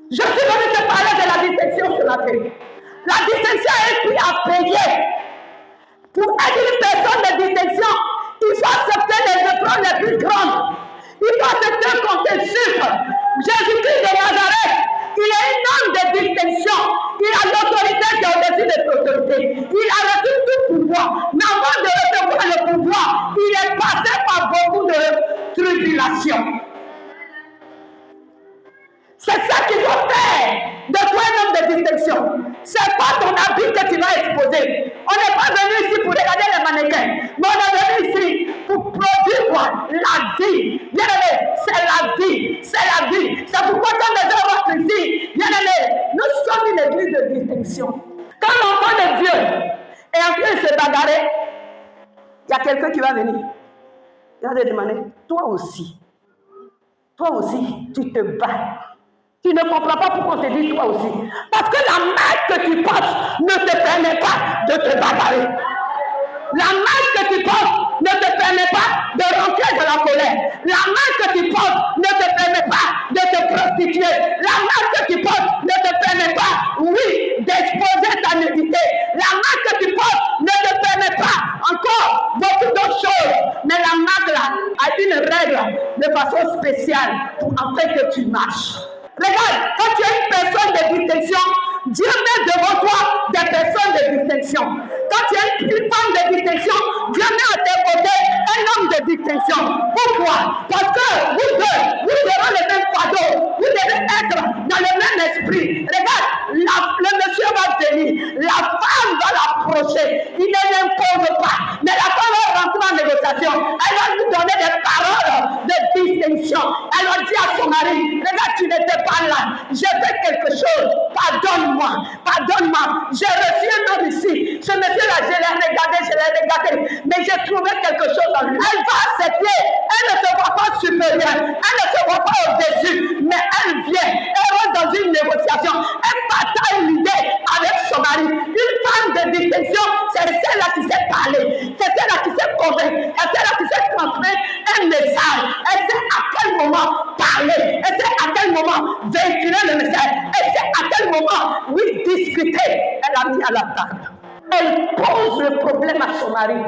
Je suis venu te parler de la distinction ce matin. La distinction est prix à payer. Pour être une personne de distinction, il faut accepter les épreuves les plus grandes. Il faut accepter qu'on te suive. Jésus-Christ de Nazareth, il est un homme de distinction. Il a l'autorité qui est au-dessus de l'autorité. Il a reçu tout pouvoir. Mais avant de recevoir le pouvoir, il est passé par beaucoup de tribulations. C'est ça qui doit faire de toi un homme de distinction. C'est pas ton habit que tu vas exposer. On n'est pas venu ici pour regarder les mannequins. Mais on est venu ici pour produire quoi? La vie. Bien aimé, c'est la vie. C'est la vie. C'est pourquoi quand les gens rentrent ici, bien aimé, nous sommes une église de distinction. Quand l'enfant de Dieu est en train de se bagarrer, il y a quelqu'un qui va venir. Il va te demander, toi aussi, tu te bats. Tu ne comprends pas pourquoi on te dit toi aussi. Parce que la marque que tu portes ne te permet pas de te bagarrer. La marque que tu portes ne te permet pas de rentrer dans la colère. La marque que tu portes ne te permet pas de te prostituer. La marque que tu portes ne te permet pas, oui, d'exposer ta nudité. La marque que tu portes ne te permet pas encore beaucoup d'autres choses. Mais la marque là a une règle de façon spéciale pour en fait que tu marches. Regarde, quand tu es une personne de distinction, Dieu met devant toi des personnes de distinction. Quand tu es une femme de distinction, Dieu met à tes côtés un homme de distinction. Pourquoi? Parce que vous deux, vous aurez le même fardeau. Vous devez être dans le même esprit. Regarde, le monsieur va venir. La femme va l'approcher. Il ne l'impose pas. Mais la femme va rentrer en négociation. Elle va lui donner des paroles de distinction. Elle va dire à son mari, regarde, tu n'étais pas là. J'ai fait quelque chose. Pardonne-moi. Pardonne-moi. J'ai reçu un homme ici. Ce monsieur-là, je l'ai regardé. Mais j'ai trouvé quelque chose en lui. Elle va accepter. Elle ne se voit pas supérieure. Elle ne se voit pas au-dessus. Mais elle vient. Elle rentre dans une négociation. Elle partage l'idée avec son mari. Une femme de distinction, c'est celle-là qui sait parler. C'est celle-là qui sait convaincre. C'est celle-là qui sait transmettre un message. Elle sait à quel moment parler. Elle sait à quel moment véhiculer le message. Elle sait à quel moment, oui, discuter. Elle a mis à la table. Elle pose le problème à son mari.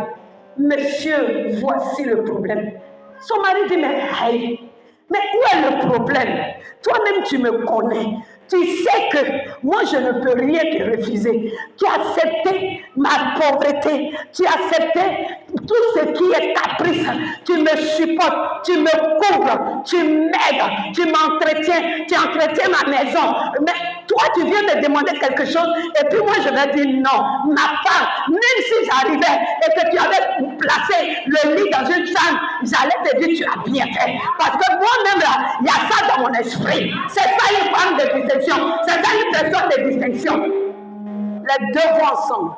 Monsieur, voici le problème. Son mari dit, mais hey, mais où est le problème? Toi-même, tu me connais. Tu sais que moi, je ne peux rien te refuser. Tu as accepté ma pauvreté. Tu as accepté tout ce qui est caprice. Tu me supportes. Tu me couvres. Tu m'aides. Tu m'entretiens. Tu entretiens ma maison. Mais toi, tu viens me demander quelque chose. Et puis moi, je vais dire non. Ma femme, même si j'arrivais et que tu avais placé le lit dans une chambre, j'allais te dire tu as bien fait. Parce que moi-même, là, il y a ça dans mon esprit. C'est ça une femme de distinction. C'est ça une personne de distinction. Les deux vont ensemble.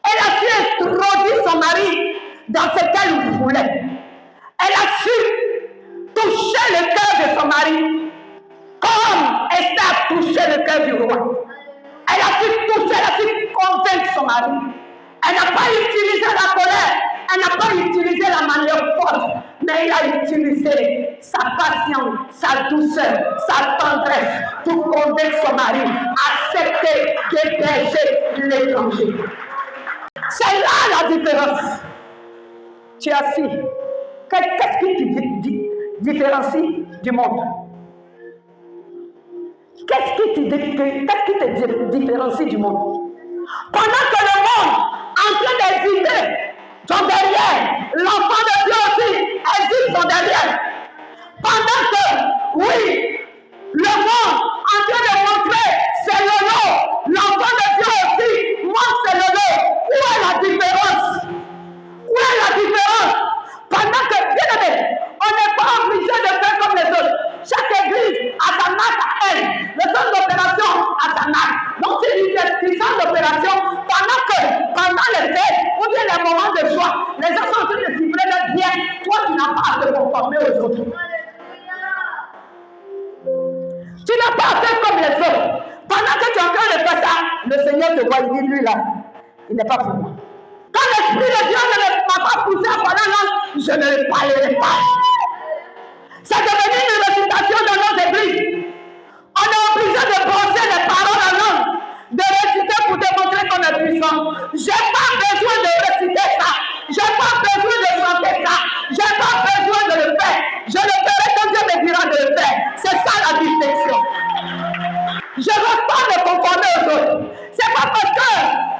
Elle a su introduire son mari dans ce qu'elle voulait. Elle a su toucher le cœur de son mari comme Esther a touché le cœur du roi. Elle a su toucher, elle a su convaincre son mari. Elle n'a pas utilisé la colère, elle n'a pas utilisé la manière forte, mais elle a utilisé sa patience, sa douceur, sa tendresse pour convaincre son mari à accepter d'héberger l'étranger. C'est là la différence. Tu es assis. Qu'est-ce qui te différencie du monde? Qu'est-ce qui te différencie du monde? Pendant que le monde en train d'hésiter sont derrière, l'enfant de Dieu aussi hésite sont derrière. Pendant que, oui, le monde en train de montrer c'est le lot, l'enfant de Dieu aussi montre c'est le lot. Où est la différence? Où est la différence? Pendant que, bien aimé, on n'est pas obligé de faire comme les autres. Chaque église a sa marque à elle. Le centre d'opération a sa marque. Donc, c'est une centre d'opération pendant les fêtes ou bien les moments de joie, les gens sont en train de siffler leur bien. Toi, tu n'as pas à te conformer aux autres. Tu n'as pas à faire comme les autres. Pendant que tu es en train de faire ça, le Seigneur te voit, il dit, lui là, il n'est pas pour moi. Quand l'Esprit de Dieu ne m'a pas poussé à parler langue, je ne le parlerai pas. C'est devenu une réputation dans nos églises. On est obligé Je ne veux pas me conformer aux autres. C'est pas parce que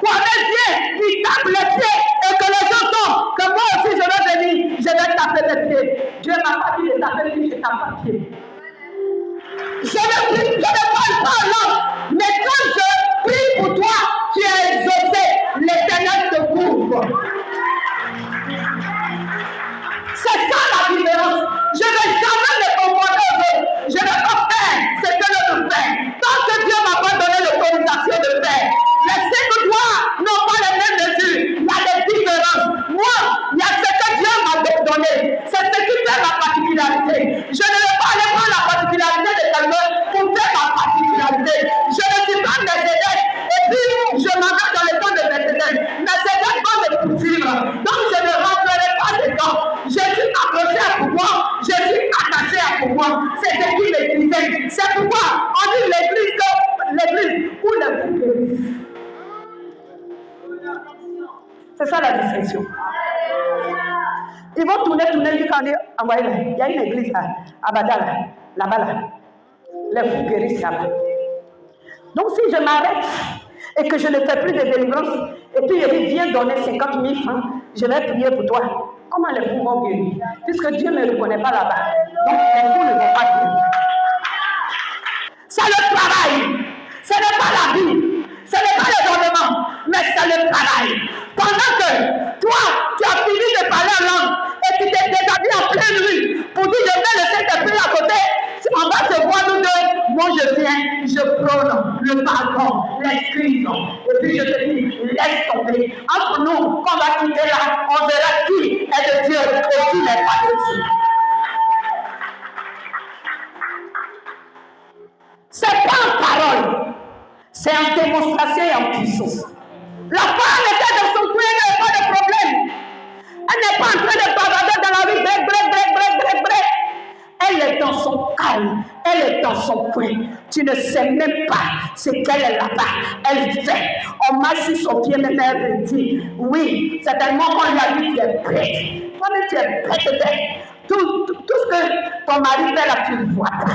Kwame vient, il tape les pieds et que les gens tombent, que moi aussi je vais venir, je vais taper les pieds. Dieu m'a pas dit de taper les pieds, je tape pas les pieds. Je ne parle pas en langue, mais quand je prie pour toi, tu es exaucé, l'Éternel te couvre. C'est ça la différence. Je ne vais jamais me conformer aux autres. Je ne vais pas faire ce que l'autre fait. Tant que Dieu ne m'a pas donné l'autorisation de faire. Les 5 doigts n'ont pas les mêmes mesures. Il y a des différences. Moi, il y a ce que Dieu m'a donné. C'est ce qui fait ma particularité. Je ne vais pas aller prendre la particularité de quelqu'un pour faire ma particularité. Je ne suis pas Mercedes. Et puis, je m'engage dans le temps de Mercedes. Mercedes va me poursuivre. Donc, je ne rentrerai pas dedans. Je suis accroché à pouvoir. Je suis attaché à pouvoir. C'est ce qui me disait. C'est pourquoi on dit l'église où les fous guérissent. C'est ça la distinction. Ils vont tourner, dire quand on dit, envoyez là. Il y a une église là, à Badala, là-bas là. Les fous guérissent là-bas. Donc si je m'arrête et que je ne fais plus de délivrance, et puis il vient donner 50 000 francs, je vais prier pour toi. Comment les fous vont guérir? Puisque Dieu ne me reconnaît pas là-bas. Donc les fous ne vont pas guérir. C'est le travail. Ce n'est pas la vie. Ce n'est pas le gouvernement. Mais c'est le travail. Pendant que toi, tu as fini de parler en langue et tu t'es déshabillé en pleine rue pour dire je vais laisser tes pieds à côté. Si on va se voir nous deux, moi je viens, je prône le pardon, l'excuse. Et puis je te dis, laisse tomber. Entre nous, quand on va quitter là, on verra qui est de Dieu et qui n'est pas de Dieu. C'est pas en parole, c'est en démonstration et en puissance. La femme était dans son coin, elle n'avait pas de problème. Elle n'est pas en train de bavarder dans la rue, brec. Elle est dans son calme, elle est dans son coin. Tu ne sais même pas ce qu'elle est là-bas. Elle fait. On marche sur son pied, même elle dit, oui, c'est tellement qu'on lui a dit, tu es prête. Toi-même, tu es prête. Tout ce que ton mari fait là, tu ne vois pas.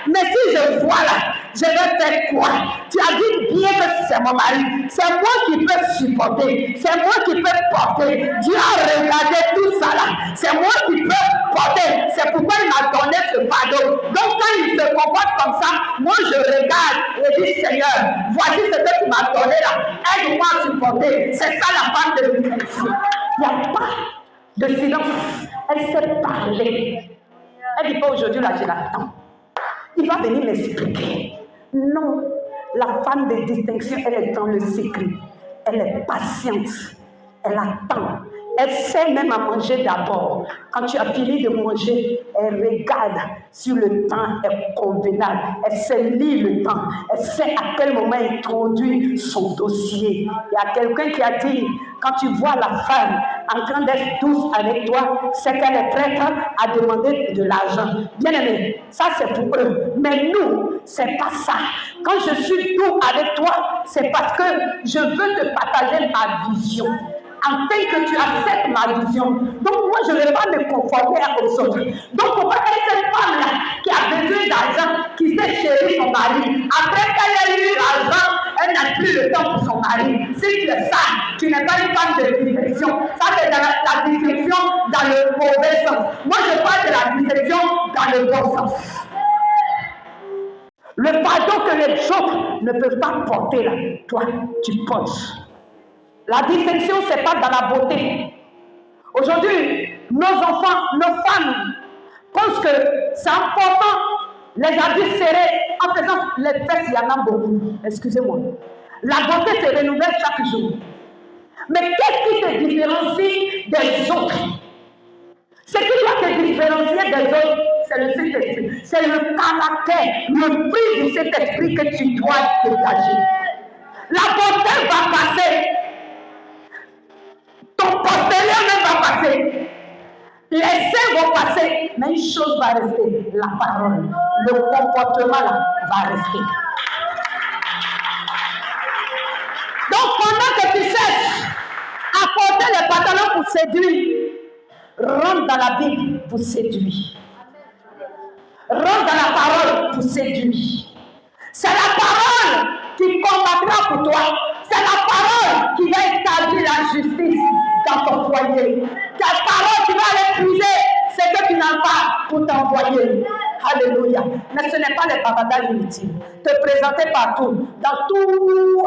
Mais si je vois là, je vais faire quoi? Tu as dit bien que c'est mon mari. C'est moi qui peux supporter. C'est moi qui peux porter. Dieu a regardé tout ça là. C'est moi qui peux porter. C'est pourquoi il m'a donné ce fardeau. Donc quand il se comporte comme ça, moi je regarde et dis Seigneur, voici ce que tu m'as donné là. Aide-moi à supporter. C'est ça la femme de l'université. Il n'y a pas de silence. Elle sait parler. Elle ne dit pas aujourd'hui là, je l'attends. Il va venir m'expliquer. Non, la femme de distinction, elle est dans le secret. Elle est patiente. Elle attend. Elle sait même à manger d'abord. Quand tu as fini de manger, elle regarde sur le temps convenable. Elle sait lire le temps. Elle sait à quel moment introduire son dossier. Il y a quelqu'un qui a dit, quand tu vois la femme en train d'être douce avec toi, c'est qu'elle est prête à demander de l'argent. Bien aimé, ça c'est pour eux. Mais nous, c'est pas ça. Quand je suis doux avec toi, c'est parce que je veux te partager ma vision. En fait que tu acceptes ma vision. Donc moi, je ne vais pas me conformer aux autres. Donc pourquoi est cette femme-là qui a besoin d'argent, qui sait chérir son mari, après qu'elle ait eu l'argent, elle n'a plus le temps pour son mari. Si tu es ça, tu n'es pas une femme de distinction. Ça, c'est la distinction dans le mauvais sens. Moi, je parle de la distinction dans le bon sens. Le fardeau que les autres ne peuvent pas porter là, toi, tu portes. La distinction, ce n'est pas dans la beauté. Aujourd'hui, nos enfants, nos femmes pensent que c'est important. Les habits serrés, en faisant les fesses, il y en a beaucoup. Excusez-moi. La beauté se renouvelle chaque jour. Mais qu'est-ce qui te différencie des autres? Ce qui doit te différencier des autres, c'est le Saint-Esprit. C'est le caractère, le fruit de cet esprit que tu dois dégager. La beauté va passer. Ton postérieur même va passer. Les seins vont passer. Mais une chose va rester. La parole. Le comportement là va rester. Donc pendant que tu cherches à porter les pantalons pour séduire, rentre dans la Bible pour séduire. Rentre dans la parole pour séduire. C'est la parole qui combattra pour toi. C'est la parole qui va établir la justice dans ton foyer. C'est la parole qui va épuiser ce que tu n'as pas pour t'envoyer. Alléluia. Mais ce n'est pas les bavardages inutiles. Te présenter partout, dans tout,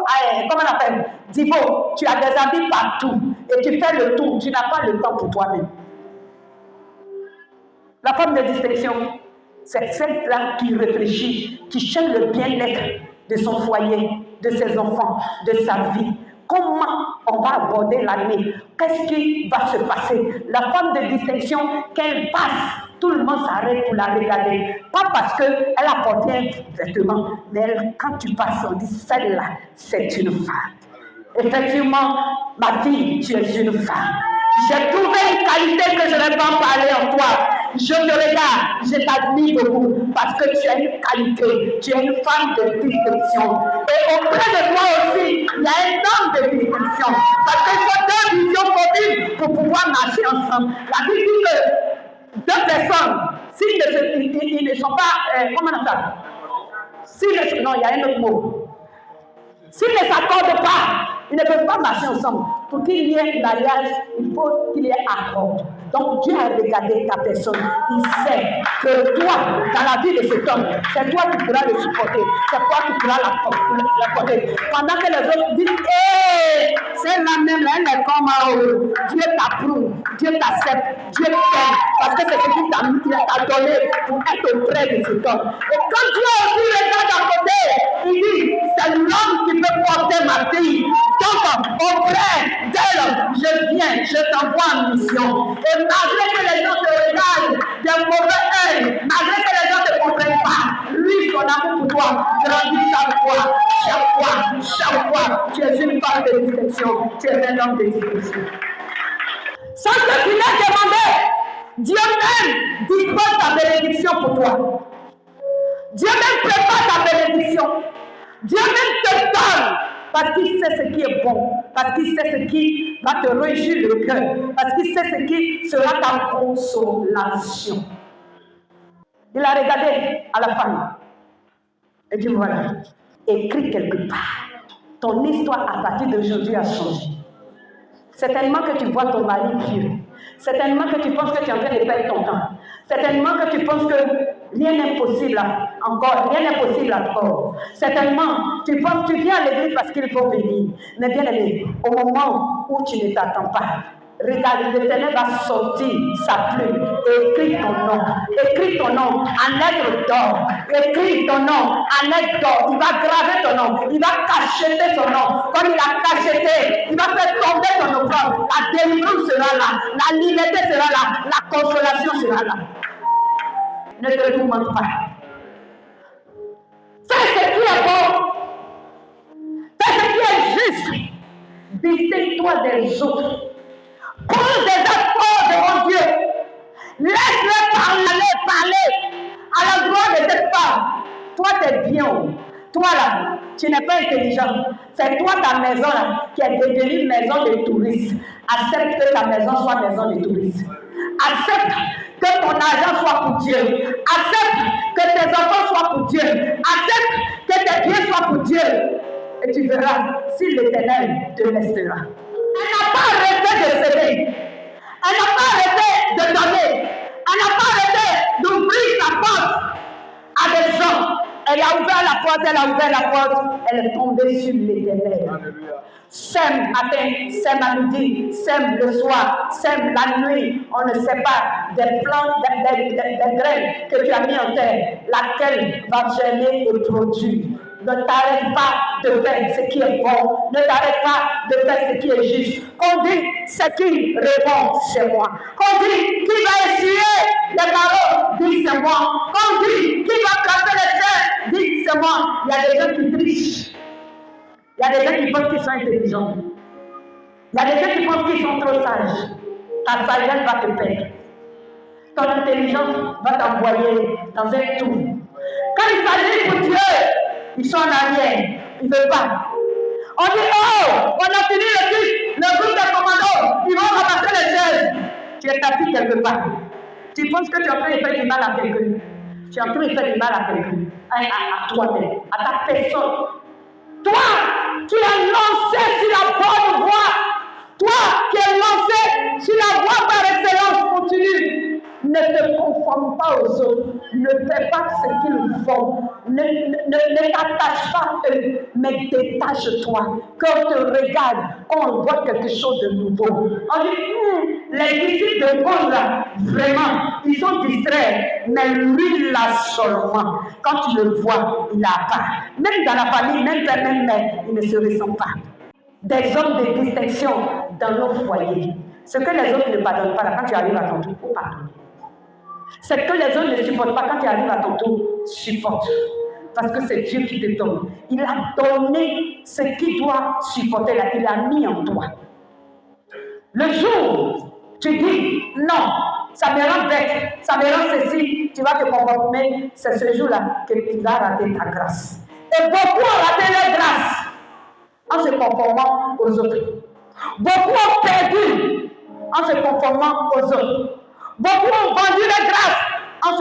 comment on appelle, Divo, tu as des amis partout et tu fais le tour, tu n'as pas le temps pour toi-même. La femme de distinction, c'est celle-là qui réfléchit, qui cherche le bien-être de son foyer, de ses enfants, de sa vie. Comment on va aborder l'année? Qu'est-ce qui va se passer? La femme de distinction, qu'elle passe, tout le monde s'arrête pour la regarder. Pas parce qu'elle a porté un vêtement, mais elle, quand tu passes, on dit celle-là, c'est une femme. Effectivement, ma fille, tu es une femme. J'ai trouvé une qualité que je ne vais pas parler en toi. Je te regarde, je t'admire beaucoup parce que tu as une qualité, tu es une femme de distinction. Et auprès de toi aussi, il y a un homme de distinction. Parce qu'il faut deux visions communes pour pouvoir marcher ensemble. La Bible dit que deux personnes, s'ils ne sont pas, comment on appelle? Non, il y a un autre mot. S'ils ne s'accordent pas, ils ne peuvent pas marcher ensemble. Pour qu'il y ait mariage, il faut qu'il y ait accord. Donc Dieu a regardé ta personne. Il sait que toi, dans la vie de cet homme, c'est toi qui pourras le supporter. C'est toi qui pourras la porter. Pendant que les autres disent, hé, c'est la même, elle est comme Dieu t'approuve, Dieu t'accepte, Dieu t'aime. Parce que c'est ce qu'il t'a donné pour être auprès de cet homme. Et quand Dieu aussi regarde à côté, il dit, c'est l'homme qui peut porter ma fille. Donc, auprès d'elle, je viens, je t'envoie en mission. Et malgré que les gens te regardent d'un mauvais œil, malgré que les gens ne te comprennent pas, lui, son amour pour toi grandit chaque fois. Tu es une femme de distinction, tu es un homme de distinction. Sans que tu l'aies demandé, Dieu même dispose ta bénédiction pour toi. Dieu même prépare ta bénédiction. Dieu même te donne. Parce qu'il sait ce qui est bon, parce qu'il sait ce qui va te réjouir le cœur, parce qu'il sait ce qui sera ta consolation. Il a regardé à la femme et dit voilà, écris quelque part. Ton histoire à partir d'aujourd'hui a changé. Certainement que tu vois ton mari vieux. Certainement que tu penses que tu es en train de perdre ton temps. Certainement que tu penses que rien n'est possible encore. Rien n'est possible encore. Certainement, tu penses que tu viens à l'église parce qu'il faut venir. Mais bien aimé, au moment où tu ne t'attends pas, regarde, l'Éternel va sortir sa plume et écrit ton nom. Écris ton nom en lettres d'or. Écris ton nom en lettres d'or. Il va graver ton nom. Il va cacheter ton nom. Comme il a cacheté, il va faire tomber ton opprobre. La délivrance sera là. La liberté sera là. La consolation sera là. Ne te tourmente pas. Fais ce qui est bon. Fais ce qui est juste. Distingue-toi des autres. Pose des efforts devant Dieu. Laisse-le parler à l'endroit de cette femme. Toi, tu es bien. Toi, là, tu n'es pas intelligent. C'est toi, ta maison, là, qui est devenue une maison de touristes. Accepte que ta maison soit maison de touristes. Accepte que ton argent soit pour Dieu. Accepte que tes enfants soient pour Dieu. Accepte que tes biens soient pour Dieu. Et tu verras si l'Éternel te laissera. Elle n'a pas arrêté de céder. Elle n'a pas arrêté de donner. Elle n'a pas arrêté d'ouvrir sa porte à des gens. Elle a ouvert la porte, elle est tombée sur l'Éternel. Sème matin, sème à midi, sème le soir, sème la nuit. On ne sait pas des plantes, des graines que tu as mis en terre, laquelle va germer et produire. Ne t'arrête pas de faire ce qui est bon. Ne t'arrête pas de faire ce qui est juste. Qu'on dit ce qui répond, c'est moi. Qu'on dit qui va essuyer les barreaux, dit c'est moi. Qu'on dit qui va placer les chaînes, dit c'est moi. Il y a des gens qui trichent. Il y a des gens qui pensent qu'ils sont intelligents. Il y a des gens qui pensent qu'ils sont trop sages. Ta sagesse va te perdre. Ton intelligence va t'envoyer dans un trou. Quand il s'agit pour Dieu, ils sont en arrière. Ils ne veulent pas. On dit, oh, on a fini le groupe de commandos. Ils vont ramasser les chaises. Tu es tapis quelque part. Tu penses que tu es en train de faire du mal à quelqu'un. Tu es en train de faire du mal à quelqu'un, à toi-même, à ta personne. Toi qui es lancé sur la bonne voie, toi qui es lancé sur la voie par excellence continue, ne te conforme pas aux autres, ne fais pas ce qu'ils font, ne t'attache pas à eux, mais détache-toi. Quand on te regarde, quand on voit quelque chose de nouveau, on dit, les disciples de Paul là, vraiment, ils sont distraits, mais lui là seulement, quand tu le vois, il n'a pas. Même dans la famille, même père, même mère, il ne se ressent pas. Des hommes de distinction dans nos foyers. Ce que les autres ne pardonnent pas, là, quand tu arrives à ton tour, faut pardonner. Ce que les autres ne supportent pas, quand tu arrives à ton tour, supporte. Parce que c'est Dieu qui te donne. Il a donné ce qu'il doit supporter, là, il a mis en toi. Le jour, tu dis, non, ça me rend bête, ça me rend ceci, tu vas te conformer, c'est ce jour-là que tu vas rater ta grâce. Et beaucoup ont raté leur grâce en se conformant aux autres. Beaucoup ont perdu en se conformant aux autres. Beaucoup ont vendu leur grâce en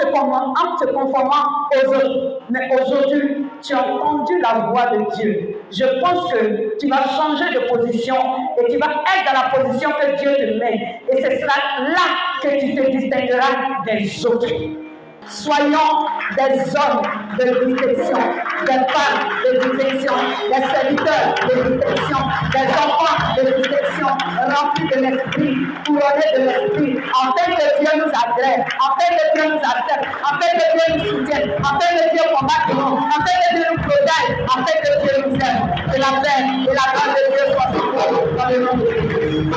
se conformant aux autres. Mais aujourd'hui, tu as entendu la voix de Dieu. Je pense que tu vas changer de position et tu vas être dans la position que Dieu te met. Et ce sera là que tu te distingueras des autres. Soyons des hommes de distinction, des femmes de distinction, des serviteurs de distinction, des enfants de distinction, remplis de l'esprit, couronnés de l'esprit, afin que Dieu nous agrée, afin que Dieu nous accepte, afin que Dieu nous soutienne, afin que Dieu combatte pour nous, afin que Dieu nous protège, afin que Dieu nous aime. Que la paix et la grâce de Dieu soient sur nous dans le nom de Jésus.